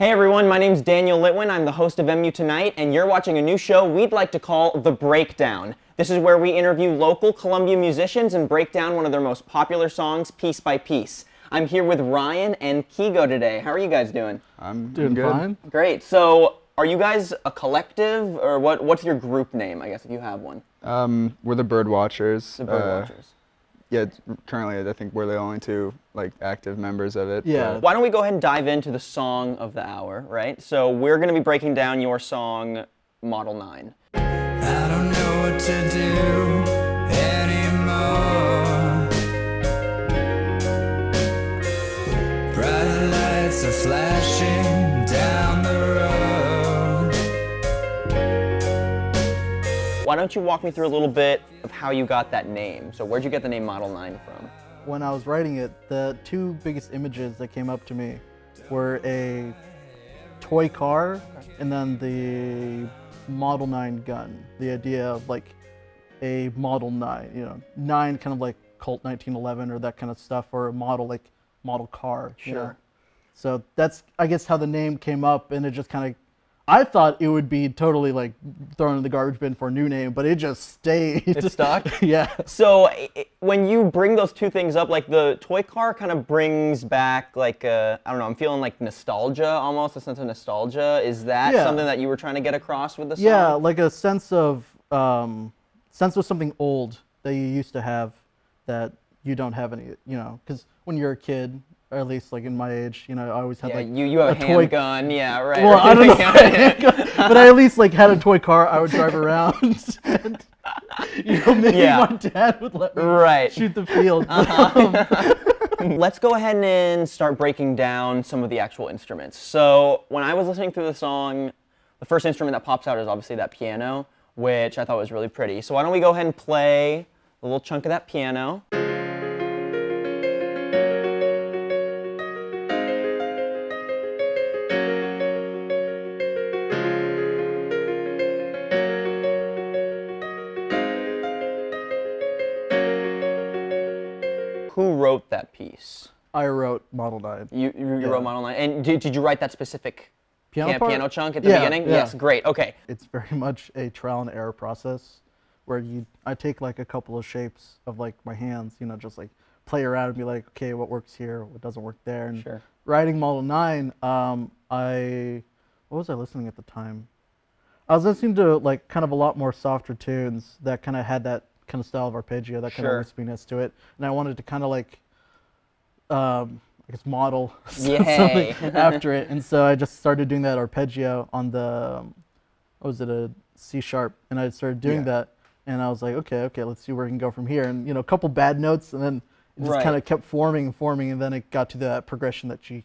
Hey everyone, my name's Daniel Litwin. I'm the host of MU Tonight, and you're watching a new show we'd like to call The Breakdown. This is where we interview local Columbia musicians and break down one of their most popular songs piece by piece. I'm here with Ryan and Keego today. How are you guys doing? I'm doing good. fine. Great. So, are you guys a collective, or what's your group name, I guess, if you have one? We're the Birdwatchers. The Birdwatchers. Yeah, currently I think we're the only two active members of it. Yeah. Why don't we go ahead and dive into the song of the hour, right? So we're going to be breaking down your song, Model 9. I don't know what to do anymore. Bright lights are flashing down the road. Why don't you walk me through a little bit of how you got that name? So where'd you get the name Model 9 from? When I was writing it, the two biggest images that came up to me were a toy car and then the Model 9 gun. The idea of like a Model 9, you know, 9 kind of like Colt 1911 or that kind of stuff, or a model like model car. Sure. You know? So that's, I guess, how the name came up, and it just kind of, I thought it would be totally like thrown in the garbage bin for a new name, but it just stayed. It stuck? Yeah. So when you bring those two things up, like the toy car kind of brings back like, I don't know, I'm feeling like nostalgia almost, a sense of nostalgia. Is that something that you were trying to get across with the song? Yeah, like a sense of something old that you used to have that you don't have any, you know, because when you're a kid, or at least like in my age, you know, I always had you have a handgun, yeah, right. Well, I don't know, but I at least like had a toy car I would drive around, and, you know, maybe my dad would let me shoot the field. Let's go ahead and start breaking down some of the actual instruments. So when I was listening through the song, the first instrument that pops out is obviously that piano, which I thought was really pretty. So why don't we go ahead and play a little chunk of that piano. Who wrote that piece? I wrote Model 9. You wrote Model 9. And did you write that specific piano chunk at the beginning? Yeah. Yes, great, okay. It's very much a trial and error process where I take like a couple of shapes of like my hands, you know, just like play around and be like, okay, what works here, what doesn't work there. And writing Model 9, what was I listening at the time? I was listening to like kind of a lot more softer tunes that kind of had that kind of style of arpeggio, that kind of wispiness to it, and I wanted to kind of like, I guess, model something after it, and so I just started doing that arpeggio on the, what was it, a C sharp, and I started doing that, and I was like, okay, let's see where we can go from here, and you know, a couple bad notes, and then it just kind of kept forming and forming, and then it got to the progression that you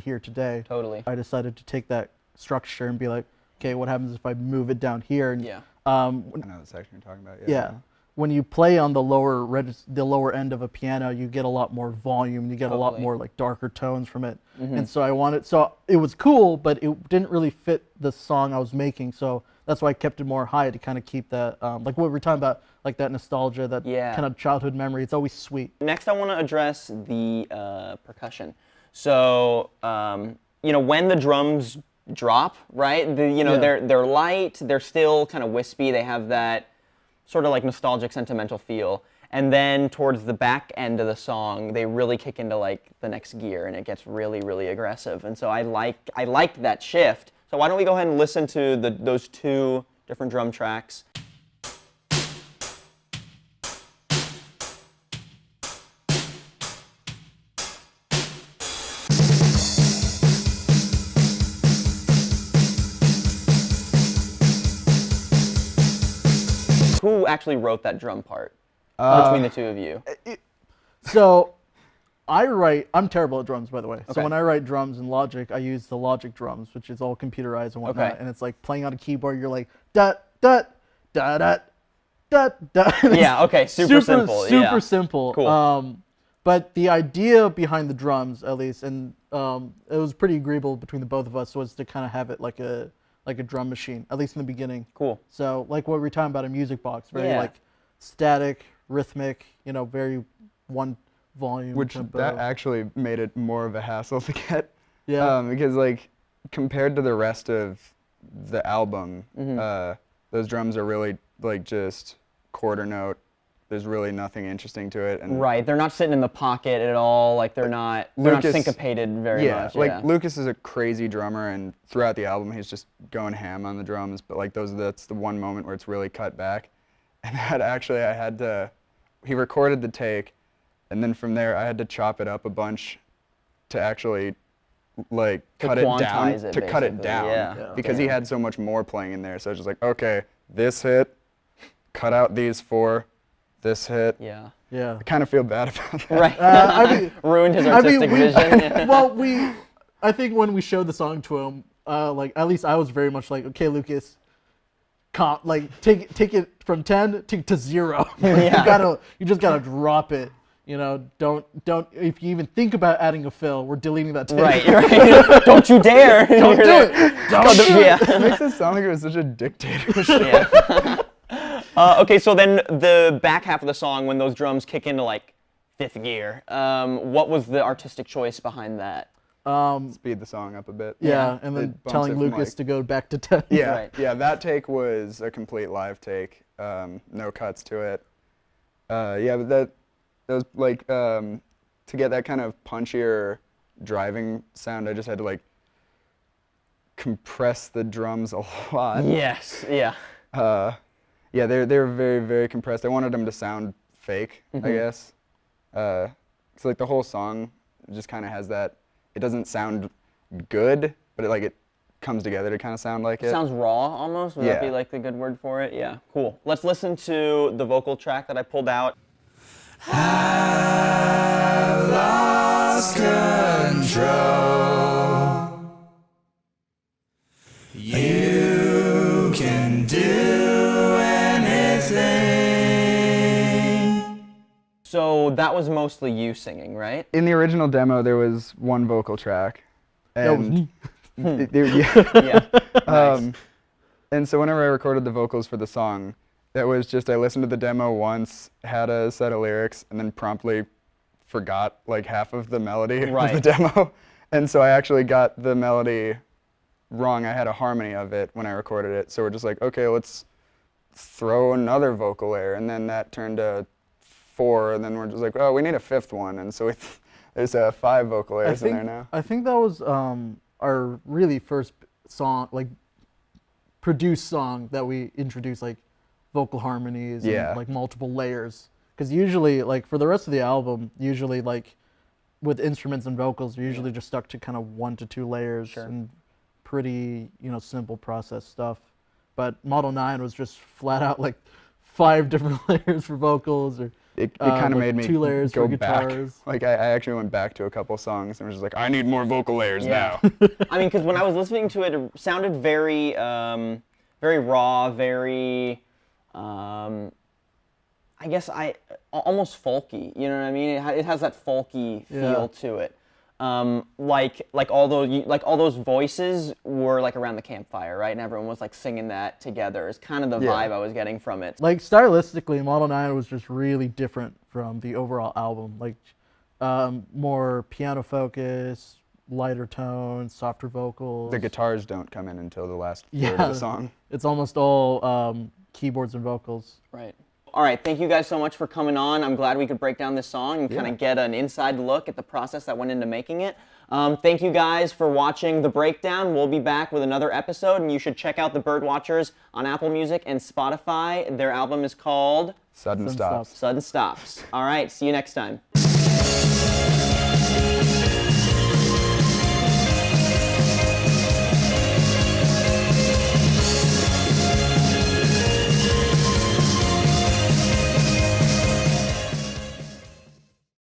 hear today. Totally. I decided to take that structure and be like, okay, what happens if I move it down here? And, I know the section you're talking about. Yeah. When you play on the lower end of a piano, you get a lot more volume. You get a lot more like darker tones from it. And so so it was cool, but it didn't really fit the song I was making. So that's why I kept it more high, to kind of keep that, like what we were talking about, like that nostalgia, that kind of childhood memory. It's always sweet. Next, I want to address the percussion. So, you know, when the drums drop, right? They're light. They're still kind of wispy. They have that sort of like nostalgic, sentimental feel. And then towards the back end of the song, they really kick into like the next gear, and it gets really, really aggressive. And so I liked that shift. So why don't we go ahead and listen to those two different drum tracks. Who actually wrote that drum part between the two of you? So I'm terrible at drums, by the way. So when I write drums in Logic, I use the Logic drums, which is all computerized and whatnot. And it's like playing on a keyboard, you're like, dot, dot, dot, dot, dot, dot. Yeah, okay, super simple. Super simple. Cool. But the idea behind the drums, at least, and it was pretty agreeable between the both of us, was to kind of have it like a drum machine, at least in the beginning. Cool. So like what we were talking about, a music box, very like static, rhythmic, you know, very one volume. Which tempo. that actually made it more of a hassle to get. Yeah. Because like compared to the rest of the album, those drums are really like just quarter note. There's really nothing interesting to it. And right, they're not sitting in the pocket at all. Like they're not syncopated very much. Like Lucas is a crazy drummer, and throughout the album he's just going ham on the drums. But like that's the one moment where it's really cut back. And that actually he recorded the take, and then from there I had to chop it up a bunch to actually like cut it down because he had so much more playing in there. So I was just like, okay, this hit, cut out these 4. This hit. Yeah. Yeah. I kind of feel bad about that. Right. I mean, ruined his artistic vision. Well, I think when we showed the song to him, like at least I was very much like, okay, Lucas, take it from 10 to 0. Yeah. You just gotta drop it. You know, don't. If you even think about adding a fill, we're deleting that tape. Right. Don't you dare. Don't do it. Don't do it. It makes it sound like it was such a dictatorship. Yeah. Okay, so then the back half of the song, when those drums kick into like 5th gear, what was the artistic choice behind that? Speed the song up a bit. Yeah, and then telling Lucas to go back to 10. Yeah, right. Yeah, that take was a complete live take, no cuts to it. Yeah, but that was like, to get that kind of punchier driving sound, I just had to like compress the drums a lot. Yes, yeah. Yeah, they were very, very compressed. I wanted them to sound fake, I guess. So like the whole song just kind of has that. It doesn't sound good, but it comes together to kind of sound like it. Sounds raw almost. Would that be like the good word for it? Yeah, cool. Let's listen to the vocal track that I pulled out. I've lost control. You can do So that was mostly you singing, right? In the original demo, there was one vocal track, and and so whenever I recorded the vocals for the song, that was just I listened to the demo once, had a set of lyrics, and then promptly forgot like half of the melody of the demo, and so I actually got the melody wrong. I had a harmony of it when I recorded it, so we're just like, okay, let's throw another vocal layer, and then that turned to 4, and then we're just like, oh, we need a 5th one, and so there's 5 vocal layers in there now. I think that was our really first song, like produced song that we introduced like vocal harmonies and like multiple layers. Because usually, like for the rest of the album, usually like with instruments and vocals, you're usually just stuck to kind of 1 to 2 layers and pretty simple process stuff. But Model 9 was just flat out like 5 different layers for vocals, or it kind of made me 2 layers go for guitars. Back. Like I actually went back to a couple songs and was just like, I need more vocal layers now. I mean, because when I was listening to it, it sounded very, very raw, very, I guess almost folky. You know what I mean? It has that folky feel to it. Like all those voices were like around the campfire, right? And everyone was like singing that together. It's kind of the vibe I was getting from it. Like stylistically, Model 9 was just really different from the overall album. Like more piano focus, lighter tones, softer vocals. The guitars don't come in until the last third of the song. It's almost all keyboards and vocals. Right. All right, thank you guys so much for coming on. I'm glad we could break down this song and kind of get an inside look at the process that went into making it. Thank you guys for watching The Breakdown. We'll be back with another episode, and you should check out the Birdwatchers on Apple Music and Spotify. Their album is called Sudden Stops. Sudden Stops. All right, see you next time.